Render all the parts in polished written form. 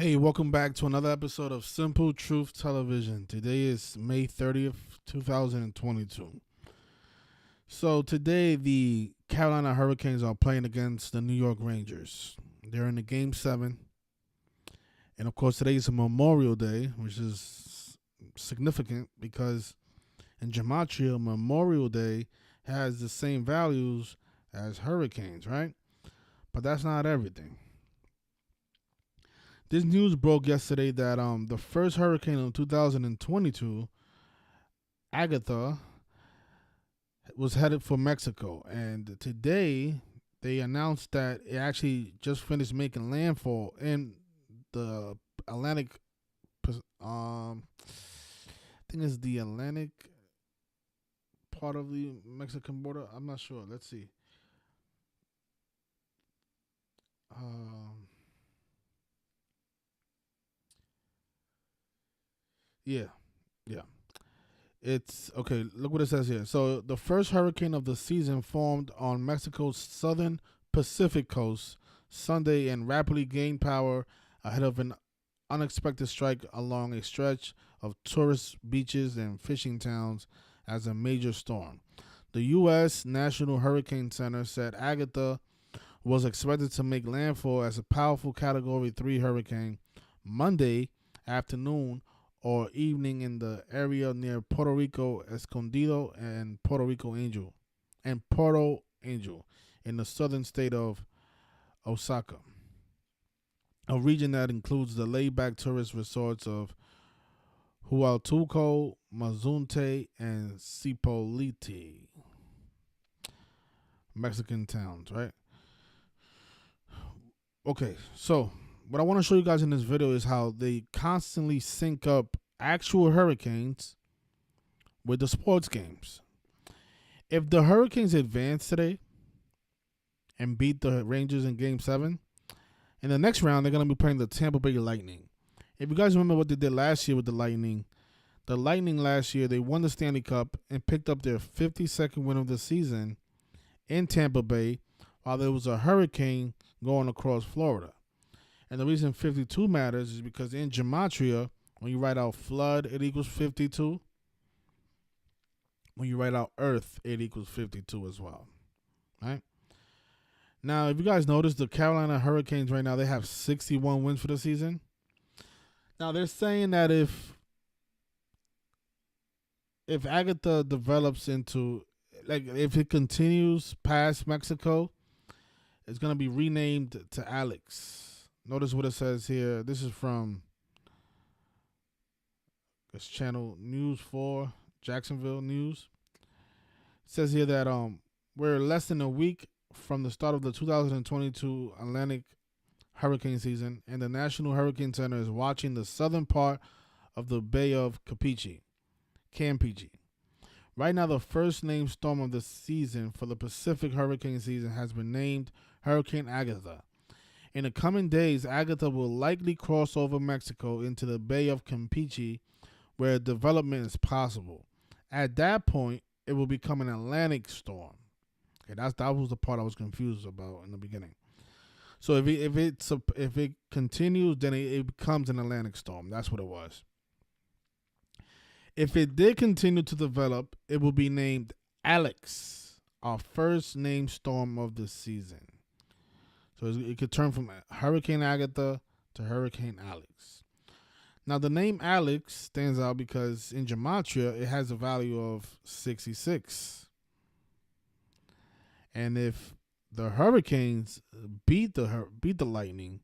Hey, welcome back to another episode of Simple Truth Television. Today is May 30th, 2022. So, today the Carolina Hurricanes are playing against the New York Rangers. They're in the game 7. And of course, today is a Memorial Day, which is significant because in Gematria, Memorial Day has the same values as hurricanes, right? But that's not everything. This news broke yesterday that the first hurricane of 2022, Agatha, was headed for Mexico, and today they announced that it actually just finished making landfall in the Atlantic. I think it's the Atlantic part of the Mexican border. I'm not sure. Let's see. Um, yeah, yeah. It's okay. Look what it says here. So the first hurricane of the season formed on Mexico's southern Pacific coast Sunday and rapidly gained power ahead of an unexpected strike along a stretch of tourist beaches and fishing towns as a major storm. The U.S. National Hurricane Center said Agatha was expected to make landfall as a powerful Category 3 hurricane Monday afternoon or evening in the area near Puerto Rico Escondido and Puerto Angel in the southern state of Osaka, a region that includes the laid-back tourist resorts of Huatulco, Mazunte, and Cipolite, Mexican towns, right? Okay, so what I want to show you guys in this video is how they constantly sync up actual hurricanes with the sports games. If the Hurricanes advance today and beat the Rangers in Game 7, in the next round they're going to be playing the Tampa Bay Lightning. If you guys remember what they did last year with the Lightning last year, they won the Stanley Cup and picked up their 52nd win of the season in Tampa Bay while there was a hurricane going across Florida. And the reason 52 matters is because in Gematria, when you write out flood, it equals 52. When you write out earth, it equals 52 as well. Right? Now, if you guys notice, the Carolina Hurricanes right now, they have 61 wins for the season. Now, they're saying that if Agatha develops into, like, if it continues past Mexico, it's going to be renamed to Alex. Notice what it says here. This is from this channel News 4, Jacksonville News. It says here that we're less than a week from the start of the 2022 Atlantic hurricane season, and the National Hurricane Center is watching the southern part of the Bay of Campeche. Right now, the first named storm of the season for the Pacific hurricane season has been named Hurricane Agatha. In the coming days, Agatha will likely cross over Mexico into the Bay of Campeche, where development is possible. At that point, it will become an Atlantic storm. Okay, that was the part I was confused about in the beginning. So if it continues, then it becomes an Atlantic storm. That's what it was. If it did continue to develop, it will be named Alex, our first named storm of the season. So it could turn from Hurricane Agatha to Hurricane Alex. Now, the name Alex stands out because in Gematria, it has a value of 66. And if the Hurricanes beat the Lightning,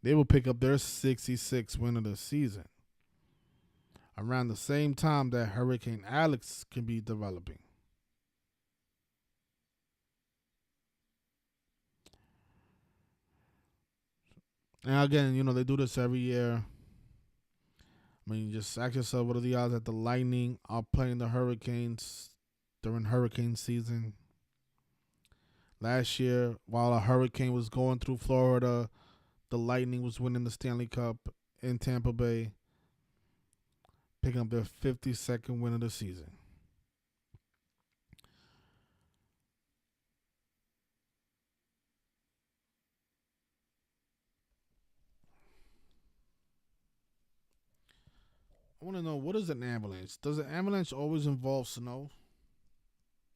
they will pick up their 66th win of the season around the same time that Hurricane Alex can be developing. And again, they do this every year. I mean, just ask yourself, what are the odds that the Lightning are playing the Hurricanes during hurricane season? Last year, while a hurricane was going through Florida, the Lightning was winning the Stanley Cup in Tampa Bay, picking up their 52nd win of the season. I want to know, what is an avalanche? Does an avalanche always involve snow?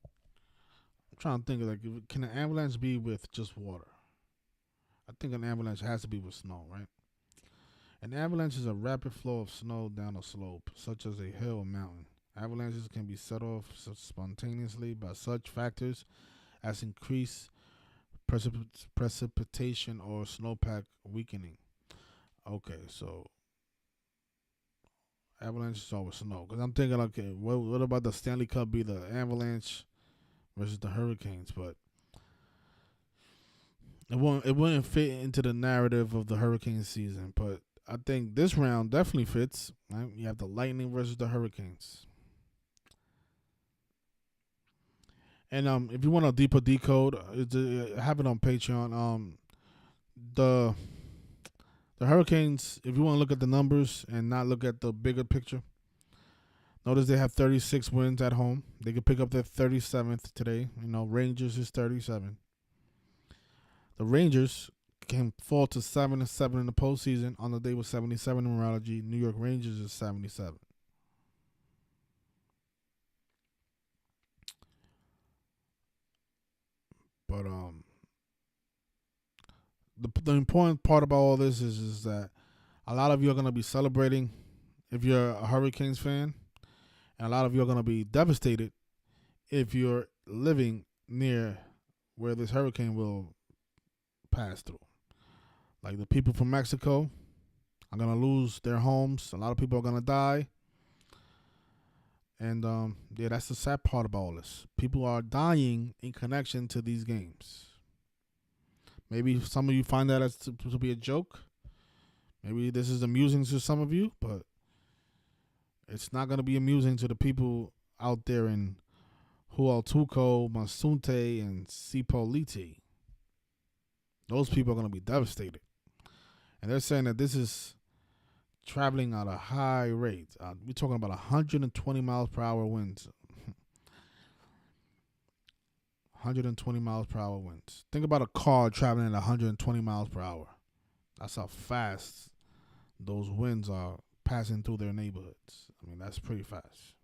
I'm trying to think of, like, can an avalanche be with just water? I think an avalanche has to be with snow, right? An avalanche is a rapid flow of snow down a slope, such as a hill or mountain. Avalanches can be set off spontaneously by such factors as increased precipitation or snowpack weakening. Okay, so avalanche is always snow. Because I'm thinking, okay, what about the Stanley Cup be the avalanche versus the Hurricanes? But it wouldn't fit into the narrative of the Hurricane season. But I think this round definitely fits. Right? You have the Lightning versus the Hurricanes. And if you want a deeper decode, I have it on Patreon. The the Hurricanes, if you want to look at the numbers and not look at the bigger picture, notice they have 36 wins at home. They could pick up their 37th today. Rangers is 37. The Rangers can fall to 7-7 in the postseason on the day with 77 numerology. New York Rangers is 77. But the important part about all this is that a lot of you are going to be celebrating if you're a Hurricanes fan, and a lot of you are going to be devastated if you're living near where this hurricane will pass through. Like, the people from Mexico are going to lose their homes. A lot of people are going to die. And yeah, that's the sad part about all this. People are dying in connection to these games. Maybe some of you find that as to be a joke. Maybe this is amusing to some of you, but it's not going to be amusing to the people out there in Hualtuco, Masunte, and Cipolite. Those people are going to be devastated. And they're saying that this is traveling at a high rate. We're talking about 120 miles per hour winds. 120 miles per hour winds. Think about a car traveling at 120 miles per hour. That's how fast those winds are passing through their neighborhoods. I mean, that's pretty fast.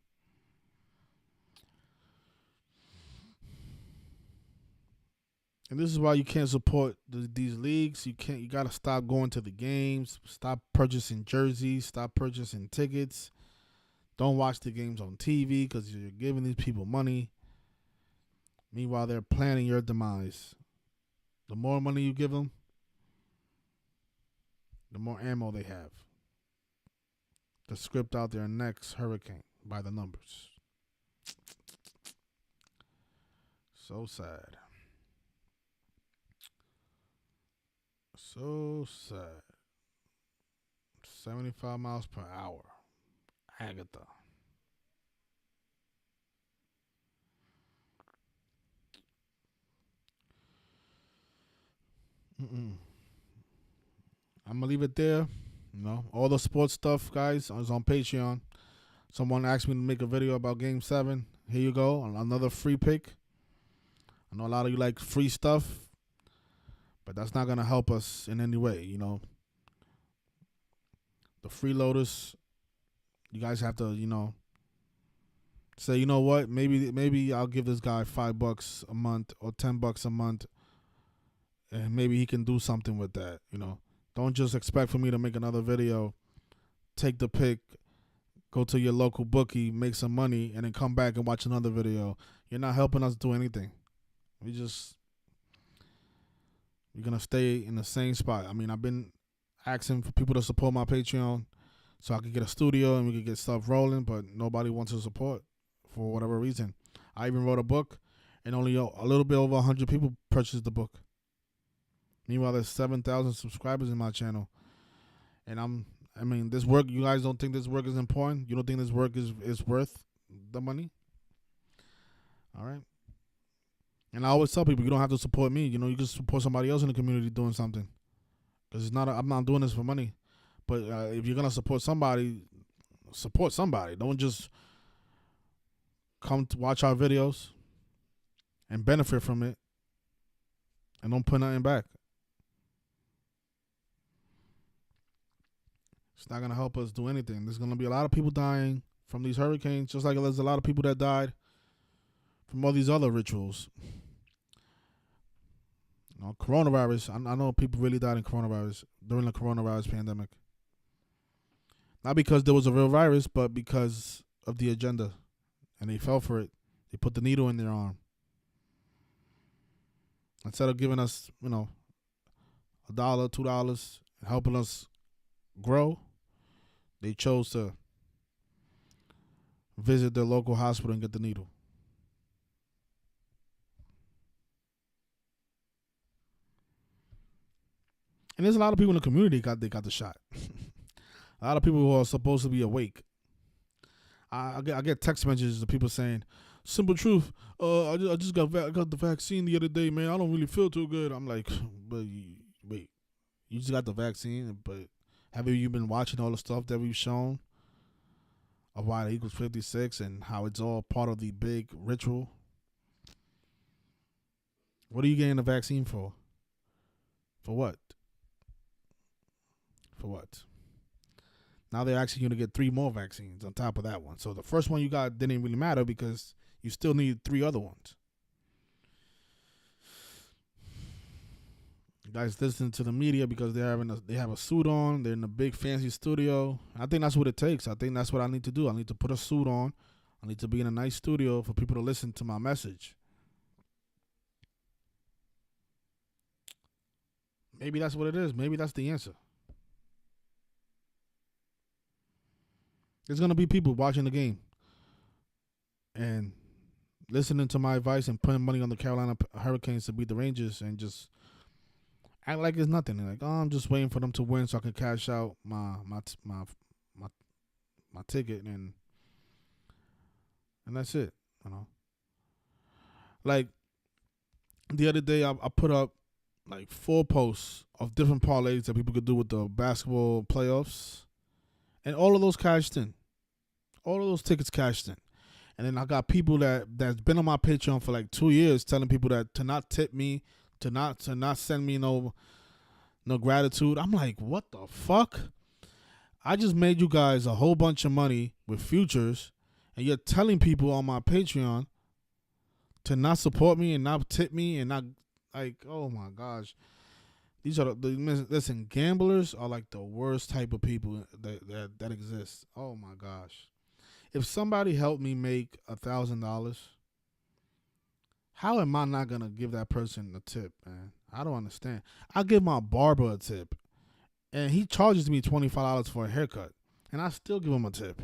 And this is why you can't support these leagues. You got to stop going to the games. Stop purchasing jerseys. Stop purchasing tickets. Don't watch the games on TV because you're giving these people money. Meanwhile, they're planning your demise. The more money you give them, the more ammo they have to script out their next hurricane by the numbers. So sad. So sad. 75 miles per hour. Agatha. I'm going to leave it there. All the sports stuff, guys, is on Patreon. Someone asked me to make a video about Game 7. Here you go. Another free pick. I know a lot of you like free stuff, but that's not going to help us in any way, The freeloaders, you guys have to, say, you know what, maybe I'll give this guy $5 a month or $10 a month, and maybe he can do something with that, Don't just expect for me to make another video, take the pick, go to your local bookie, make some money, and then come back and watch another video. You're not helping us do anything. We're going to stay in the same spot. I mean, I've been asking for people to support my Patreon so I could get a studio and we could get stuff rolling, but nobody wants to support for whatever reason. I even wrote a book, and only a little bit over 100 people purchased the book. Meanwhile, there's 7,000 subscribers in my channel. And this work, you guys don't think this work is important? You don't think this work is worth the money? All right. And I always tell people, you don't have to support me. You can support somebody else in the community doing something. Because I'm not doing this for money. But if you're going to support somebody. Don't just come to watch our videos and benefit from it and don't put nothing back. It's not gonna help us do anything. There's gonna be a lot of people dying from these hurricanes, just like there's a lot of people that died from all these other rituals. Coronavirus. I know people really died in coronavirus during the coronavirus pandemic. Not because there was a real virus, but because of the agenda, and they fell for it. They put the needle in their arm instead of giving us, $1, $2, and helping us grow. They chose to visit their local hospital and get the needle. And there's a lot of people in the community they got the shot. A lot of people who are supposed to be awake. I get text messages of people saying, "Simple truth, I just got the vaccine the other day, man. I don't really feel too good." I'm like, but wait, you just got the vaccine, but have you been watching all the stuff that we've shown of why it equals 56 and how it's all part of the big ritual? What are you getting the vaccine for? For what? For what? Now they're asking you to get 3 more vaccines on top of that one. So the first one you got didn't really matter because you still need 3 other ones. You guys listen to the media because they have a suit on. They're in a big fancy studio. I think that's what it takes. I think that's what I need to do. I need to put a suit on. I need to be in a nice studio for people to listen to my message. Maybe that's what it is. Maybe that's the answer. There's going to be people watching the game and listening to my advice and putting money on the Carolina Hurricanes to beat the Rangers and just act like it's nothing. Like, I'm just waiting for them to win so I can cash out my ticket and that's it. Like the other day, I put up like 4 posts of different parlays that people could do with the basketball playoffs, and all of those cashed in. All of those tickets cashed in. And then I got people that's been on my Patreon for like 2 years telling people that to not tip me, to not send me no gratitude. I'm like, what the fuck? I just made you guys a whole bunch of money with futures, and you're telling people on my Patreon to not support me and not tip me and not, like, oh my gosh. These are listen, gamblers are like the worst type of people that exist. Oh my gosh. If somebody helped me make $1,000, how am I not gonna give that person a tip, man? I don't understand. I give my barber a tip, and he charges me $25 for a haircut, and I still give him a tip.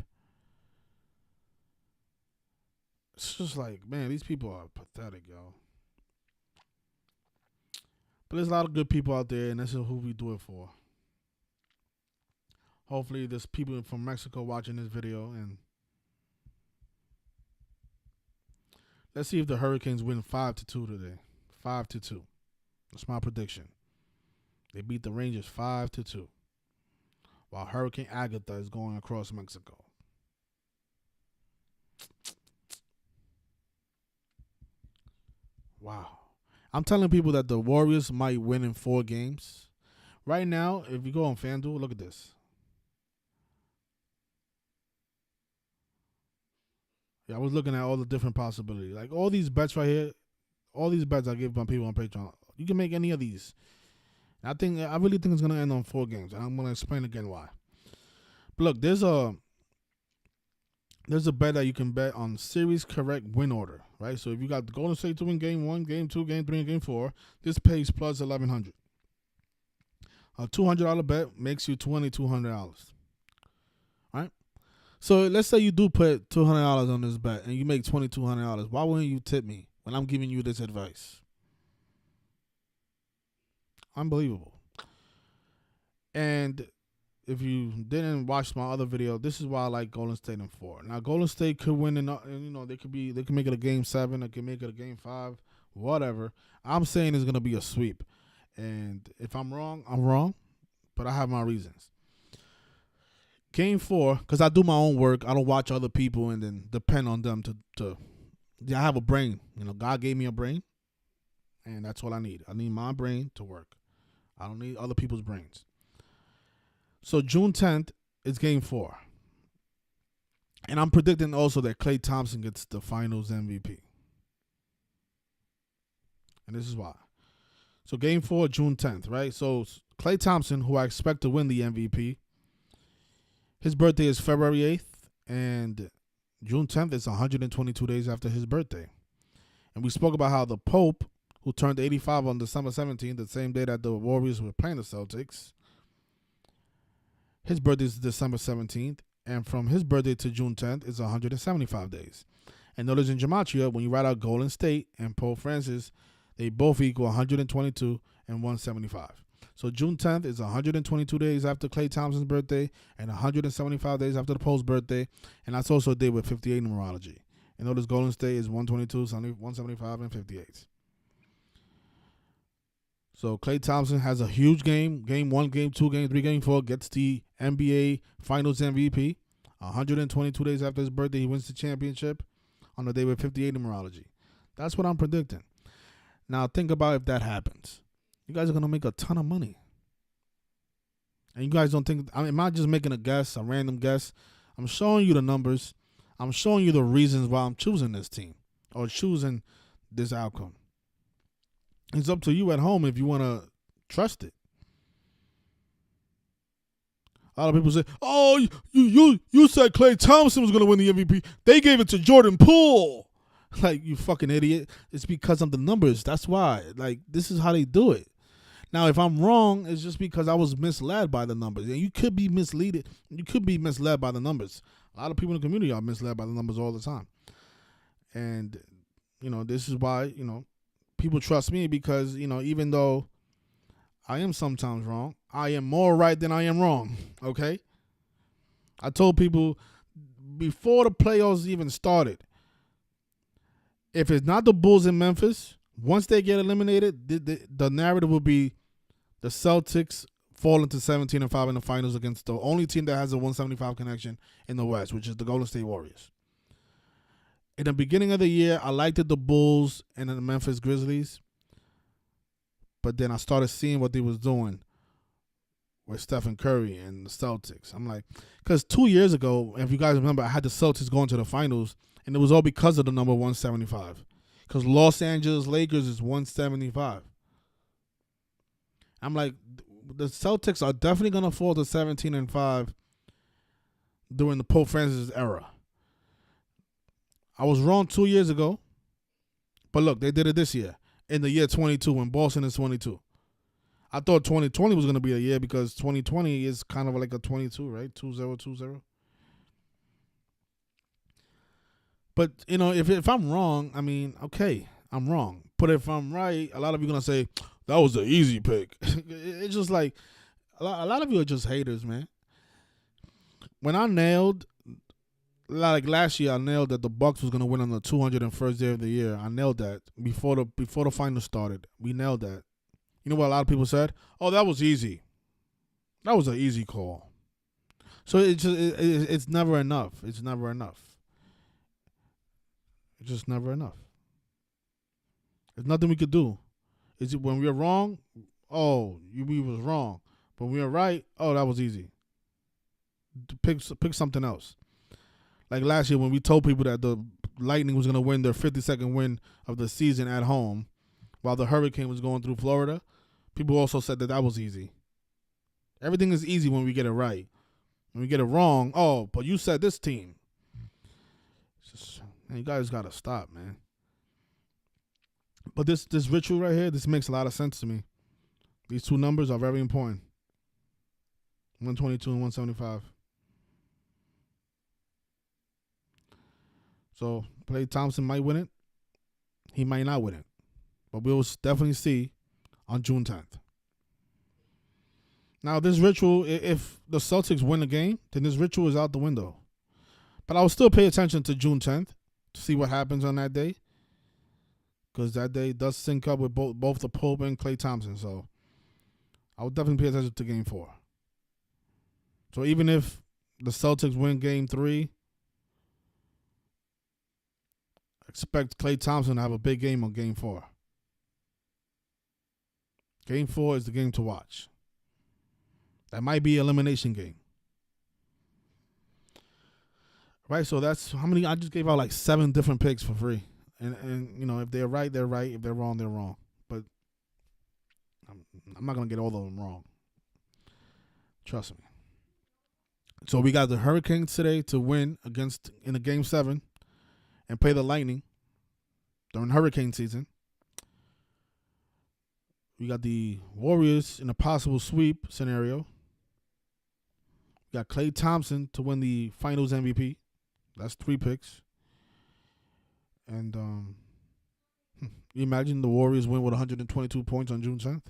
It's just like, man, these people are pathetic, yo. But there's a lot of good people out there, and this is who we do it for. Hopefully, there's people from Mexico watching this video, and let's see if the Hurricanes win 5-2 today. 5-2. That's my prediction. They beat the Rangers 5-2, while Hurricane Agatha is going across Mexico. Wow. I'm telling people that the Warriors might win in 4 games. Right now, if you go on FanDuel, look at this. Yeah, I was looking at all the different possibilities. Like all these bets right here, all these bets I give my people on Patreon. You can make any of these. I really think it's gonna end on 4 games, and I'm gonna explain again why. But look, there's a bet that you can bet on series correct win order, right? So if you got the Golden State to win game 1, game 2, game 3, and game 4, this pays plus $1,100. A $200 bet makes you $2,200. Right? So let's say you do put $200 on this bet and you make $2,200. Why wouldn't you tip me when I'm giving you this advice? Unbelievable. And if you didn't watch my other video, this is why I like Golden State in 4. Now Golden State could win, and they can make it a game 7, they can make it a game 5, whatever. I'm saying it's gonna be a sweep, and if I'm wrong, I'm wrong, but I have my reasons. Game 4, because I do my own work. I don't watch other people and then depend on them to. I have a brain. God gave me a brain, and that's all I need. I need my brain to work. I don't need other people's brains. So June 10th it's game 4. And I'm predicting also that Klay Thompson gets the finals MVP. And this is why. So game 4, June 10th, right? So Klay Thompson, who I expect to win the MVP, his birthday is February 8th, and June 10th is 122 days after his birthday. And we spoke about how the Pope, who turned 85 on December 17th, the same day that the Warriors were playing the Celtics, his birthday is December 17th, and from his birthday to June 10th is 175 days. And notice in Gematria, when you write out Golden State and Pope Francis, they both equal 122 and 175. So June 10th is 122 days after Klay Thompson's birthday and 175 days after the Pope's birthday. And that's also a day with 58 numerology. And notice Golden State is 122, 175, and 58. So Klay Thompson has a huge game. Game 1, Game 2, Game 3, Game 4. Gets the NBA Finals MVP. 122 days after his birthday, he wins the championship on the day with 58 numerology. That's what I'm predicting. Now think about if that happens. You guys are going to make a ton of money. And you guys don't think, am I just making a guess, a random guess? I'm showing you the numbers. I'm showing you the reasons why I'm choosing this team or choosing this outcome. It's up to you at home if you want to trust it. A lot of people say, oh, you said Klay Thompson was going to win the MVP. They gave it to Jordan Poole. Like, you fucking idiot. It's because of the numbers. That's why. Like, this is how they do it. Now, if I'm wrong, it's just because I was misled by the numbers. And you could be misled. You could be misled by the numbers. A lot of people in the community are misled by the numbers all the time. And, this is why, people trust me because, even though I am sometimes wrong, I am more right than I am wrong. Okay? I told people before the playoffs even started, if it's not the Bulls in Memphis, once they get eliminated, the narrative will be the Celtics falling to 17-5 in the finals against the only team that has a 175 connection in the West, which is the Golden State Warriors. In the beginning of the year, I liked the Bulls and the Memphis Grizzlies, but then I started seeing what they was doing with Stephen Curry and the Celtics. I'm like, because 2 years ago, if you guys remember, I had the Celtics going to the finals, and it was all because of the number 175. Because Los Angeles Lakers is 175. I'm like, the Celtics are definitely going to fall to 17-5 during the Pope Francis era. I was wrong 2 years ago, but look, they did it this year, in the year 22, when Boston is 22. I thought 2020 was going to be a year because 2020 is kind of like a 22, right? 2-0-2-0. But, if I'm wrong, I mean, okay, I'm wrong. But if I'm right, a lot of you are going to say, that was the easy pick. It's just like, a lot of you are just haters, man. When I nailed, like last year, I nailed that the Bucks was going to win on the 201st day of the year. I nailed that before the final started. We nailed that. You know what a lot of people said? Oh, that was easy. That was an easy call. So it's never enough. It's never enough. It's just never enough. There's nothing we could do. Is it when we were wrong? Oh, we was wrong. But when we were right, oh, that was easy. Pick something else. Like last year when we told people that the Lightning was going to win their 52nd win of the season at home while the Hurricane was going through Florida, people also said that was easy. Everything is easy when we get it right. When we get it wrong, oh, but you said this team. It's just, man, you guys got to stop, man. But this ritual right here, this makes a lot of sense to me. These two numbers are very important. 122 and 175. So, Klay Thompson might win it. He might not win it. But we'll definitely see on June 10th. Now, this ritual, if the Celtics win the game, then this ritual is out the window. But I will still pay attention to June 10th to see what happens on that day. Because that day does sync up with both the Pope and Klay Thompson. So I would definitely pay attention to Game 4. So even if the Celtics win Game 3, expect Klay Thompson to have a big game on Game 4. Game 4 is the game to watch. That might be an elimination game. Right, so that's how many. I just gave out like 7 different picks for free, and if they're right, they're right. If they're wrong, they're wrong. But I'm, I'm not gonna get all of them wrong. Trust me. So we got the Hurricanes today to win against in the game 7 and play the Lightning during hurricane season. We got the Warriors in a possible sweep scenario. We got Klay Thompson to win the Finals MVP. That's 3 picks. And you imagine the Warriors win with 122 points on June 10th?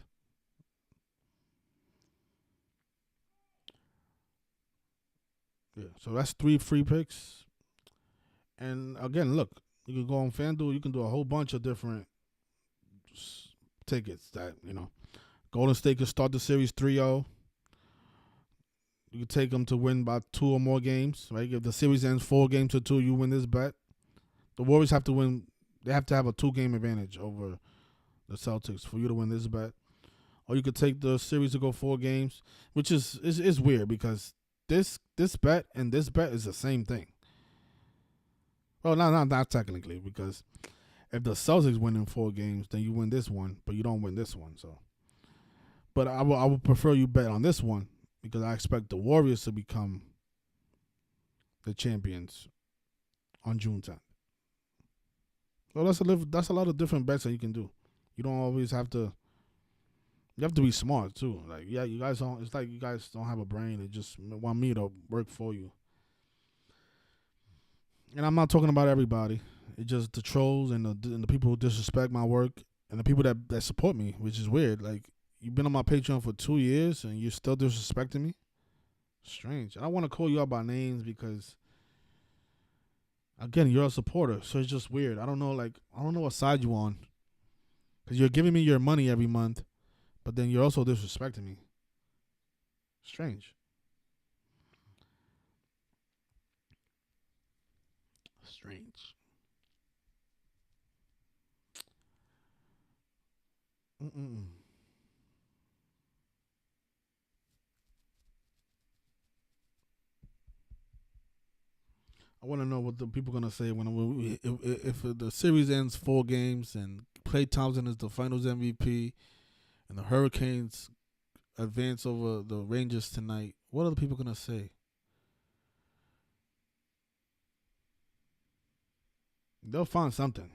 Yeah, so that's 3 free picks. And again, look, you can go on FanDuel. You can do a whole bunch of different tickets that, Golden State could start the series 3-0. You can take them to win by 2 or more games, right? If the series ends 4-2, you win this bet. The Warriors have to win. They have to have a 2-game advantage over the Celtics for you to win this bet. Or you could take the series to go 4 games, which is weird because this bet and this bet is the same thing. Well, not technically, because if the Celtics win in 4 games, then you win this one, but you don't win this one. So, but I would prefer you bet on this one because I expect the Warriors to become the champions on June 10th. So that's a lot of different bets that you can do. You don't always have to. You have to be smart too. Like, yeah, you guys don't. It's like you guys don't have a brain. They just want me to work for you. And I'm not talking about everybody. It's just the trolls and the people who disrespect my work and the people that support me, which is weird. Like, you've been on my Patreon for 2 years and you're still disrespecting me. Strange. I don't want to call you out by names because, again, you're a supporter, so it's just weird. I don't know what side you on, because you're giving me your money every month, but then you're also disrespecting me. Strange. Strange. Mm-mm. I want to know what the people are gonna say if the series ends 4 games and Klay Thompson is the Finals MVP and the Hurricanes advance over the Rangers tonight. What are the people gonna say? They'll find something.